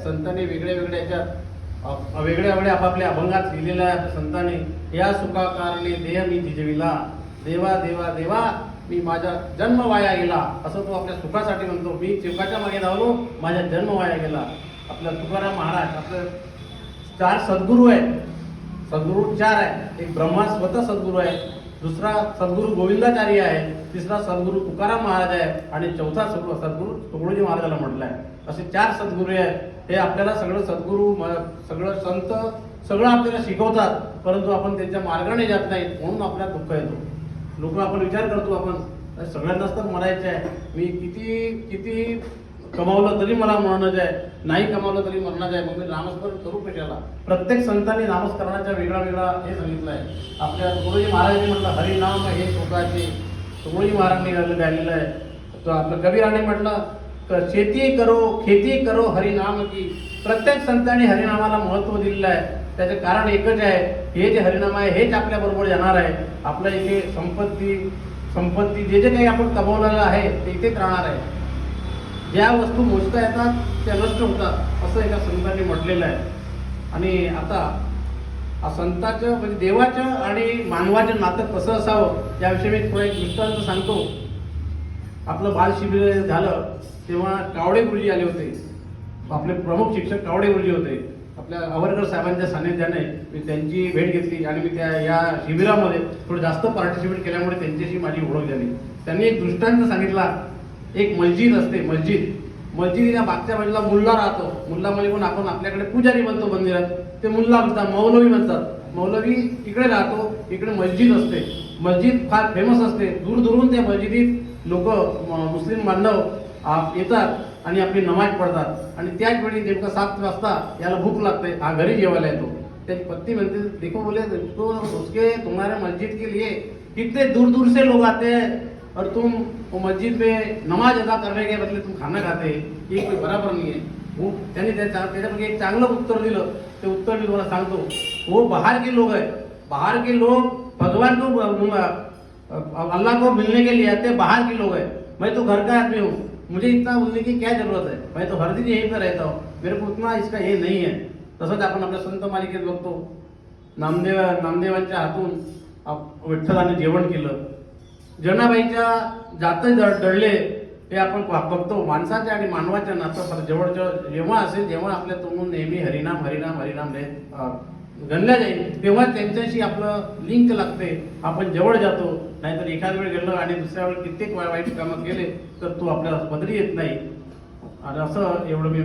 संतांनी वेगळ्या वेगळ्या याच्यात वेगळ्या वेगळ्या आपापल्या अभंगात लिहिलेल्या संतांनी या सुखाकारणे देह मी जिजविला, देवा देवा देवा मी माझा जन्म वाया गेला, असं तो आपल्या सुखासाठी म्हणतो. मी सुखाच्या मागे धावलो, माझा जन्म वाया गेला. आपला तुकाराम महाराज आपलं 4 सद्गुरू आहेत. सद्गुरू 4 आहेत. एक ब्रह्मा स्वतः सद्गुरू आहे, दुसरा सद्गुरू गोविंदाचार्य आहे, तिसरा सद्गुरू तुकाराम महाराज आहे आणि चौथा सद्गुरू तुकडोजी महाराजाला म्हटलं आहे. असे 4 सद्गुरू आहेत. हे आपल्याला सगळं सद्गुरू सगळं संत सगळं आपल्याला शिकवतात, परंतु आपण त्यांच्या मार्गाने जात नाही, म्हणून आपल्याला दुःख येतो. लोक आपण विचार करतो आपण सगळ्यांनाच तर मरायचं आहे, मी किती किती कमावलं तरी मला मरणाचं आहे, नाही कमावलं तरी मरणाचं आहे, मग मी नामस्मरण करू कशाला. प्रत्येक संतांनी नामस्मरणाचा वेगळा वेगळा हे सांगितलं आहे. आपल्या तुकडोजी महाराजांनी म्हटलं हरिनाम हे सुखाचे, तुकडोजी महाराजांनी गायलेलं आहे. तर आपलं कबीराने म्हटलं शेती करो खेती करो हरिनाम की. प्रत्येक संतांनी हरिनामाला महत्त्व दिलेलं आहे. त्याचे कारण एकच आहे, हे जे हरिनाम आहे हेच आपल्या बरोबर येणार आहे. आपल्या इथे संपत्ती जे जे काही आपण कमवलेलं आहे ते इथेच राहणार आहे. ज्या वस्तू मोजता येतात त्या नष्ट होतात, असं एका संतांनी म्हटलेलं आहे. आणि आता संतांचं म्हणजे देवाचं आणि मानवाचं नातं कसं असावं याविषयी मी थोडा एक दृष्टांत सांगतो. आपलं बाल शिबिर झालं तेव्हा कावडे गुरुजी आले होते. आपले प्रमुख शिक्षक कावडे गुरुजी होते. आपल्या आवरकर साहेबांच्या सानिध्याने मी त्यांची भेट घेतली आणि मी या शिबिरामध्ये थोडं जास्त पार्टिसिपेट केल्यामुळे त्यांच्याशी माझी ओळख झाली. त्यांनी एक दृष्टांत सांगितला. एक मस्जिद असते, मस्जिदीच्या मागच्या बाजूला मुल्ला राहतो. मुल्ला म्हणजे पण आपण आपल्याकडे पुजारी म्हणतो मंदिरात, ते मुल्ला म्हणतात, मौलवी म्हणतात. मौलवी तिकडे राहतो, इकडे मस्जिद असते. मस्जिद फार फेमस असते. दूरदूरून त्या मस्जिदीत लोक मुस्लिम बांधव येतात आणि आपली नमाज पढ़तात. आणि त्याच वेळी नेमकं 7 वाजता याला भूक लागते, हा घरी जेवायला येतो. त्याची पत्नी म्हणते देखो बोले तो उसके तुम्हारे मस्जिद के लिए कितने दूर दूर से लोग आते हैं और तुम वो मस्जिद में नमाज अदा करने के बदले तुम खाना खाते, ये कोई बराबर नहीं है. त्यांनी त्याच्यापैकी एक चांगलं उत्तर दिलं. ते उत्तर मी तुम्हाला सांगतो. वो बाहर के लोग है, बाहर के लोग भगवान को अल्लाह को मिलने के लिए आते हैं. बाहर के लोग है, मैं तो घर का आदमी हूँ, मुझे इतना बोलने की क्या जरूरत है, मैं तो हर दिन यहीं पर रहता हूँ, मेरे को उतना इसका हे नहीं है. तसंच आपण आपल्या संत मालिकेत बघतो, नामदेवांच्या हातून विठ्ठलाने जेवण केलं. जनाबाईच्या जात दडले हे आपण बघतो. माणसाच्या आणि मानवाच्या नातं जवळजवळ जेव्हा असेल, जेव्हा आपल्या तोंडून नेहमी हरिनाम हरिनाम हरिनाम गणल्या जाईल, तेव्हा त्यांच्याशी आपलं लिंक लागते, आपण जवळ जातो. नाहीतर एखाद वेळ गेलो आणि दुसऱ्या वेळी कित्येक वाईट कामं केले तर तो आपल्याला बदली येत नाही. आणि असं एवढं मी